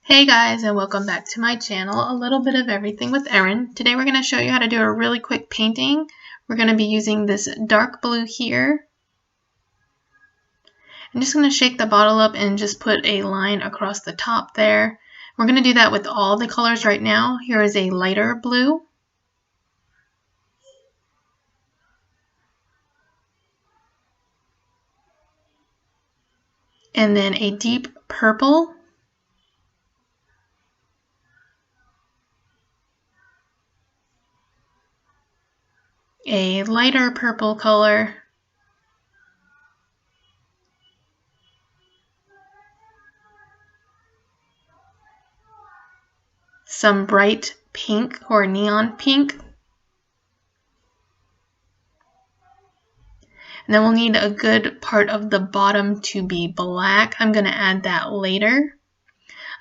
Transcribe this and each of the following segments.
Hey guys, and welcome back to my channel, A Little Bit of Everything with Erin. Today we're going to show you how to do a really quick painting. We're going to be using this dark blue here. I'm just going to shake the bottle up and just put a line across the top there. We're going to do that with all the colors right now. Here is a lighter blue. And then a deep purple. A lighter purple color. Some bright pink or neon pink. And then we'll need a good part of the bottom to be black. I'm going to add that later.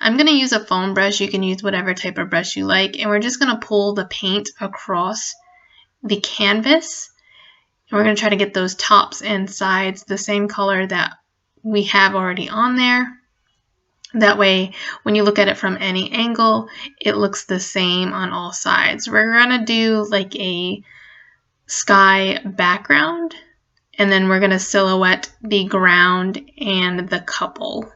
I'm going to use a foam brush. You can use whatever type of brush you like. And we're just going to pull the paint across the canvas. And we're going to try to get those tops and sides the same color that we have already on there. That way, when you look at it from any angle, it looks the same on all sides. We're going to do like a sky background. And then we're going to silhouette the ground and the couple.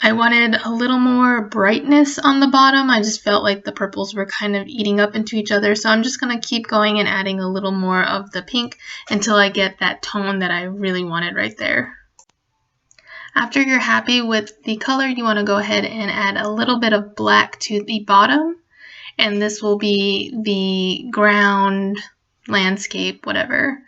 I wanted a little more brightness on the bottom. I just felt like the purples were kind of eating up into each other. So I'm just going to keep going and adding a little more of the pink until I get that tone that I really wanted right there. After you're happy with the color, you want to go ahead and add a little bit of black to the bottom. And this will be the ground, landscape, whatever.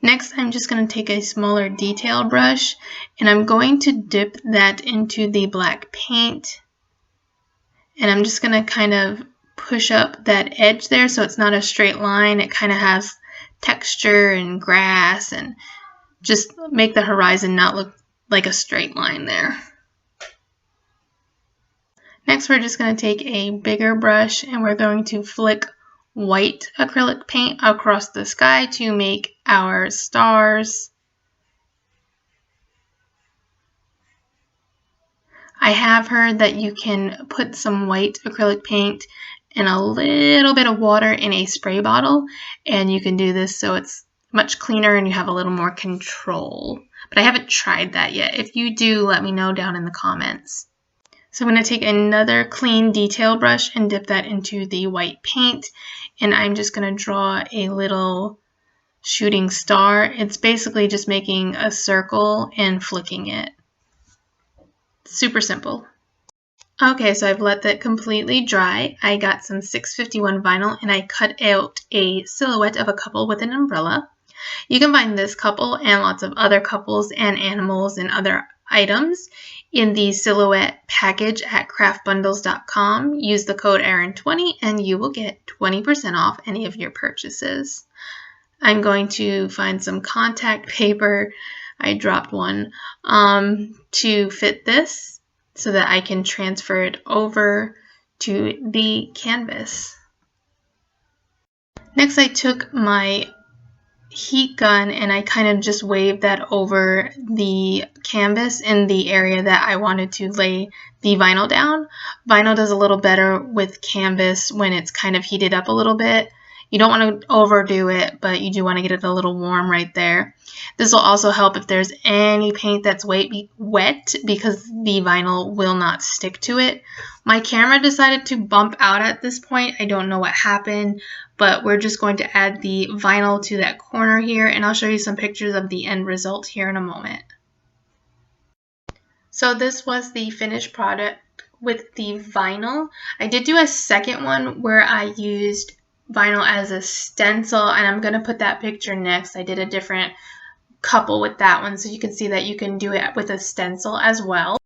Next, I'm just going to take a smaller detail brush and I'm going to dip that into the black paint. And I'm just going to kind of push up that edge there so it's not a straight line. It kind of has texture and grass and just make the horizon not look like a straight line there. Next, we're just going to take a bigger brush and we're going to flick white acrylic paint across the sky to make our stars. I have heard that you can put some white acrylic paint and a little bit of water in a spray bottle, and you can do this so it's much cleaner and you have a little more control. But I haven't tried that yet. If you do, let me know down in the comments. So I'm going to take another clean detail brush and dip that into the white paint. And I'm just going to draw a little shooting star. It's basically just making a circle and flicking it. Super simple. Okay, so I've let that completely dry. I got some 651 vinyl and I cut out a silhouette of a couple with an umbrella. You can find this couple and lots of other couples and animals and other items in the silhouette package at craftbundles.com. Use the code Erin20 and you will get 20% off any of your purchases. I'm going to find some contact paper. I dropped one to fit this so that I can transfer it over to the canvas. Next, I took my heat gun and I kind of just waved that over the canvas in the area that I wanted to lay the vinyl down. Vinyl does a little better with canvas when it's kind of heated up a little bit. You don't want to overdo it, but you do want to get it a little warm right there. This will also help if there's any paint that's wet because the vinyl will not stick to it. My camera decided to bump out at this point. I don't know what happened, but we're just going to add the vinyl to that corner here, and I'll show you some pictures of the end result here in a moment. So this was the finished product with the vinyl. I did do a second one where I used vinyl as a stencil, and I'm going to put that picture next. I did a different couple with that one, so you can see that you can do it with a stencil as well.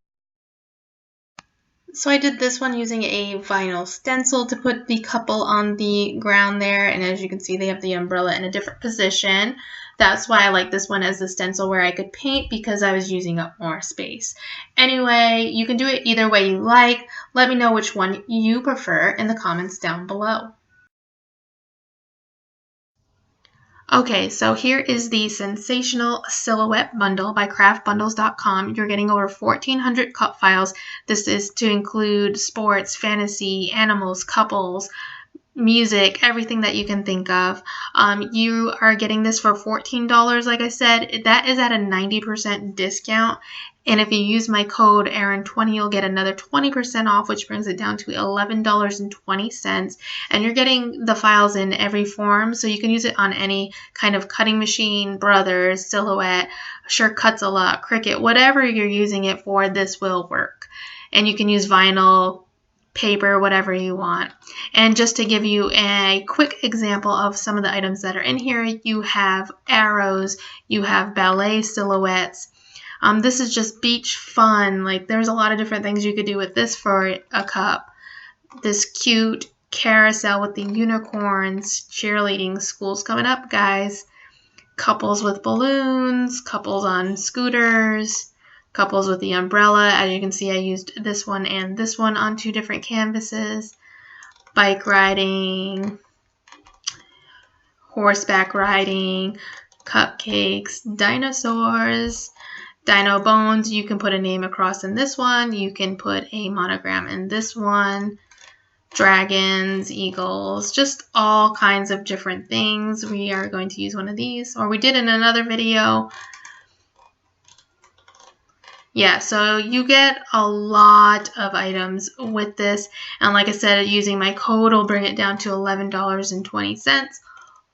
So I did this one using a vinyl stencil to put the couple on the ground there, and as you can see they have the umbrella in a different position. That's why I like this one as the stencil where I could paint, because I was using up more space. Anyway, you can do it either way you like. Let me know which one you prefer in the comments down below. Okay, so here is the Sensational Silhouette Bundle by craftbundles.com. You're getting over 1,400 cut files. This is to include sports, fantasy, animals, couples, music, everything that you can think of. You are getting this for $14, like I said. That is at a 90% discount. And if you use my code Erin20, you'll get another 20% off, which brings it down to $11.20. And you're getting the files in every form, so you can use it on any kind of cutting machine, Brothers, Silhouette, Sure Cuts a Lot, Cricut, whatever you're using it for, this will work. And you can use vinyl, paper, whatever you want. And just to give you a quick example of some of the items that are in here, you have arrows, you have ballet silhouettes. This is just beach fun. Like, there's a lot of different things you could do with this for a cup. This cute carousel with the unicorns, cheerleading. School's coming up, guys. Couples with balloons, couples on scooters, couples with the umbrella. As you can see, I used this one and this one on 2 different canvases. Bike riding, horseback riding, cupcakes, dinosaurs, dino bones. You can put a name across in this one. You can put a monogram in this one. Dragons, eagles, just all kinds of different things. We are going to use one of these, or we did in another video. Yeah, so you get a lot of items with this, and like I said, using my code will bring it down to $11.20.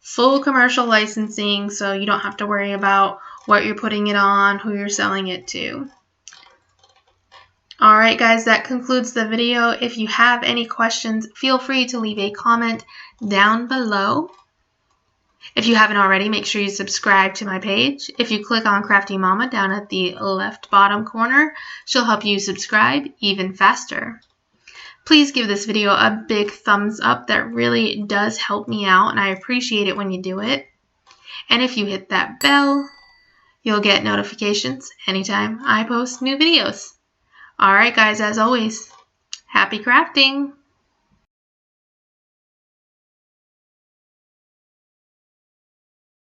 Full commercial licensing, so you don't have to worry about what you're putting it on, who you're selling it to. Alright guys, that concludes the video. If you have any questions, feel free to leave a comment down below. If you haven't already, make sure you subscribe to my page. If you click on Crafty Mama down at the left bottom corner, she'll help you subscribe even faster. Please give this video a big thumbs up. That really does help me out, and I appreciate it when you do it. And if you hit that bell, you'll get notifications anytime I post new videos. Alright guys, as always, happy crafting!